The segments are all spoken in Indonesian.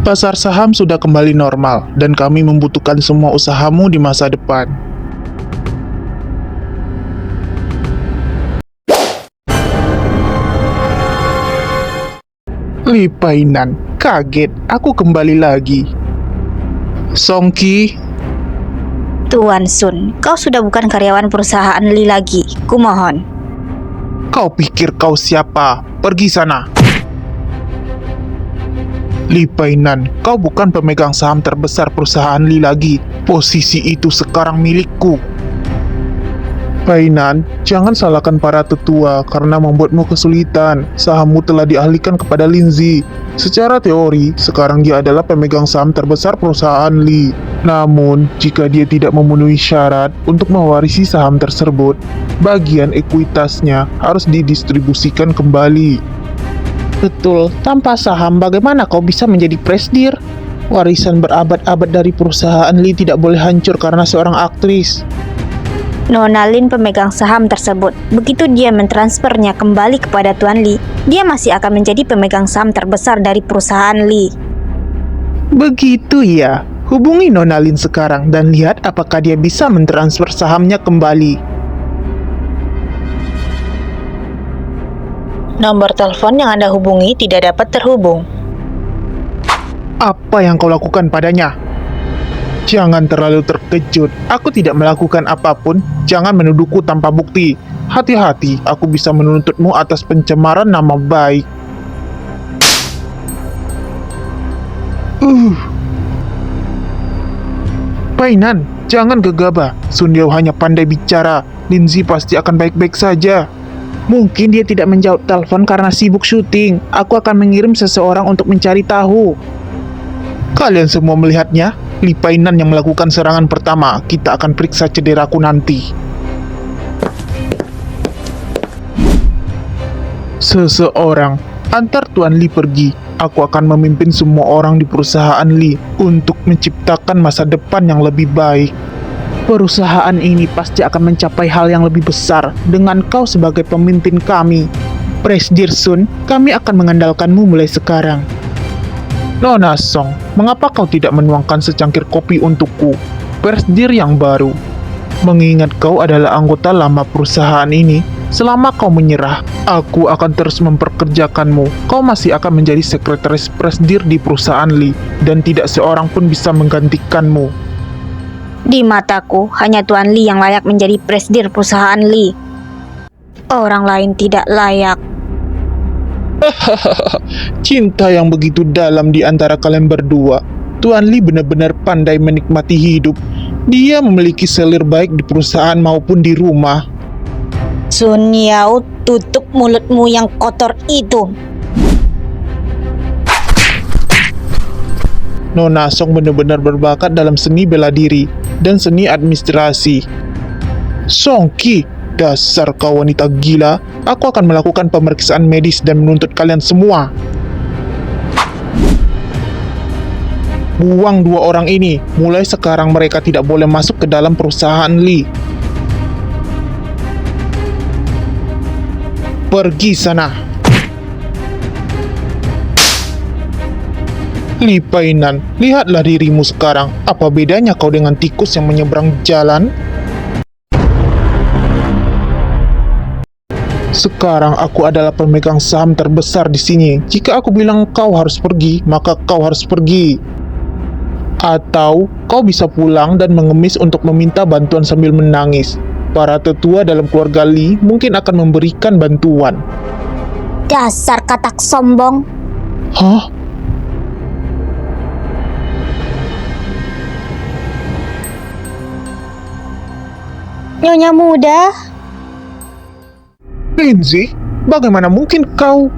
Pasar saham sudah kembali normal dan kami membutuhkan semua usahamu di masa depan. Li Painan, kaget, aku kembali lagi. Songqi, Tuan Sun, kau sudah bukan karyawan perusahaan Li lagi. Kumohon. kau pikir kau siapa? Pergi sana. Li Painan, kau bukan pemegang saham terbesar perusahaan Li lagi. Posisi itu sekarang milikku. Painan, jangan salahkan para tetua karena membuatmu kesulitan. Sahammu telah dialihkan kepada Linzi. Secara teori, sekarang dia adalah pemegang saham terbesar perusahaan Li. Namun, jika dia tidak memenuhi syarat untuk mewarisi saham tersebut, bagian ekuitasnya harus didistribusikan kembali. Betul, tanpa saham bagaimana kau bisa menjadi presdir? Warisan berabad-abad dari perusahaan Li tidak boleh hancur karena seorang aktris. Nona Lin pemegang saham tersebut. Begitu dia mentransfernya kembali kepada Tuan Li, dia masih akan menjadi pemegang saham terbesar dari perusahaan Li. Begitu ya. Hubungi Nona Lin sekarang dan lihat apakah dia bisa mentransfer sahamnya kembali. Nomor telepon yang Anda hubungi tidak dapat terhubung. Apa yang kau lakukan padanya? Jangan terlalu terkejut. Aku tidak melakukan apapun. Jangan menuduhku tanpa bukti. Hati-hati, aku bisa menuntutmu atas pencemaran nama baik. Painan, jangan gegabah. Sun Yao hanya pandai bicara. Linzi pasti akan baik-baik saja. Mungkin dia tidak menjawab telepon karena sibuk syuting. Aku akan mengirim seseorang untuk mencari tahu. Kalian semua melihatnya? Li Painan yang melakukan serangan pertama. Kita akan periksa cederaku nanti. Seseorang, antar Tuan Li pergi. Aku akan memimpin semua orang di perusahaan Li untuk menciptakan masa depan yang lebih baik. Perusahaan ini pasti akan mencapai hal yang lebih besar dengan kau sebagai pemimpin kami. Presdir Sun, kami akan mengandalkanmu mulai sekarang. Nona Song, mengapa kau tidak menuangkan secangkir kopi untukku? Presdir yang baru. Mengingat kau adalah anggota lama perusahaan ini, selama kau menyerah, aku akan terus memperkerjakanmu. Kau masih akan menjadi sekretaris presdir di perusahaan Li, dan tidak seorang pun bisa menggantikanmu. Di mataku, hanya Tuan Li yang layak menjadi presdir perusahaan Li. Orang lain tidak layak. Cinta yang begitu dalam di antara kalian berdua. Tuan Li benar-benar pandai menikmati hidup. Dia memiliki selir baik di perusahaan maupun di rumah. Sun Yao, tutup mulutmu yang kotor itu. Nona Song benar-benar berbakat dalam seni bela diri dan seni administrasi. Songqi, dasar kau wanita gila. Aku akan melakukan pemeriksaan medis dan menuntut kalian semua. Buang dua orang ini. Mulai sekarang mereka tidak boleh masuk ke dalam perusahaan Li. Pergi sana. Li Painan, lihatlah dirimu sekarang. Apa bedanya kau dengan tikus yang menyeberang jalan? Sekarang aku adalah pemegang saham terbesar di sini. Jika aku bilang kau harus pergi, maka kau harus pergi. Atau kau bisa pulang dan mengemis untuk meminta bantuan sambil menangis. Para tetua dalam keluarga Li mungkin akan memberikan bantuan. Dasar katak sombong. Hah? Nyonya muda. Linzi, bagaimana mungkin kau?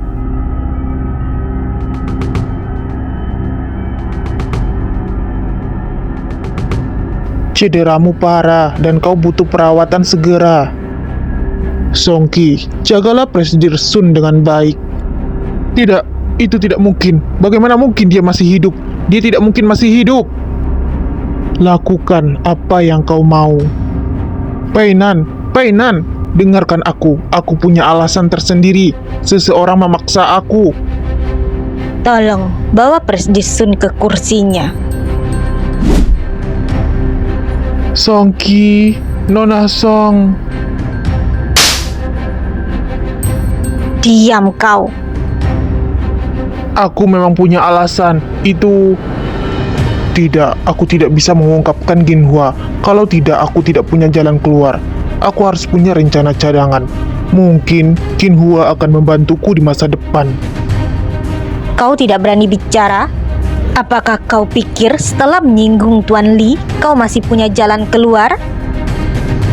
Cederamu parah dan kau butuh perawatan segera. Songqi, jagalah Presdir Sun dengan baik. Tidak, itu tidak mungkin. Bagaimana mungkin dia masih hidup? Dia tidak mungkin masih hidup. Lakukan apa yang kau mau. Painan, dengarkan aku punya alasan tersendiri. Seseorang memaksa aku. Tolong, bawa Presiden Sun ke kursinya. Songki, Nona Song. Diam kau. Aku memang punya alasan. Itu... Tidak, aku tidak bisa mengungkapkan Ginhua. Kalau tidak, aku tidak punya jalan keluar. Aku harus punya rencana cadangan. Mungkin Ginhua akan membantuku di masa depan. Kau tidak berani bicara? Apakah kau pikir setelah menyinggung Tuan Li, kau masih punya jalan keluar?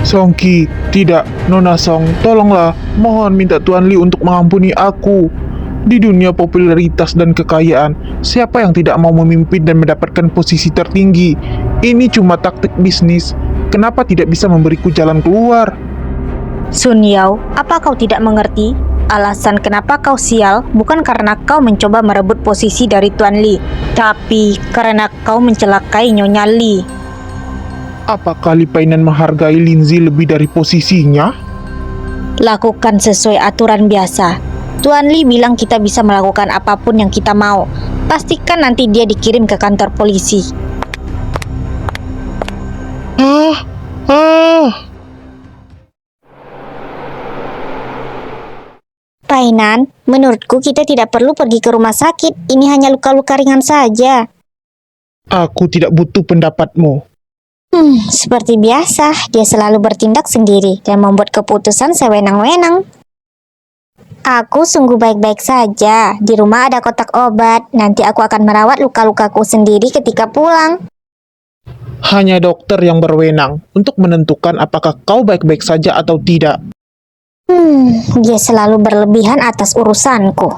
Songki, tidak. Nona Song, tolonglah. Mohon minta Tuan Li untuk mengampuni aku. Di dunia popularitas dan kekayaan, siapa yang tidak mau memimpin dan mendapatkan posisi tertinggi? Ini cuma taktik bisnis. Kenapa tidak bisa memberiku jalan keluar? Sun Yao, apa kau tidak mengerti? Alasan kenapa kau sial bukan karena kau mencoba merebut posisi dari Tuan Li, tapi karena kau mencelakai Nyonya Li. Apakah Li Painan menghargai Linzi lebih dari posisinya? Lakukan sesuai aturan biasa. Tuan Li bilang kita bisa melakukan apapun yang kita mau. Pastikan nanti dia dikirim ke kantor polisi. Ah, ah. Painan, menurutku kita tidak perlu pergi ke rumah sakit. Ini hanya luka-luka ringan saja. Aku tidak butuh pendapatmu. Seperti biasa, dia selalu bertindak sendiri dan membuat keputusan sewenang-wenang. Aku sungguh baik-baik saja. Di rumah ada kotak obat. Nanti aku akan merawat luka-lukaku sendiri ketika pulang. Hanya dokter yang berwenang untuk menentukan apakah kau baik-baik saja atau tidak. Dia selalu berlebihan atas urusanku.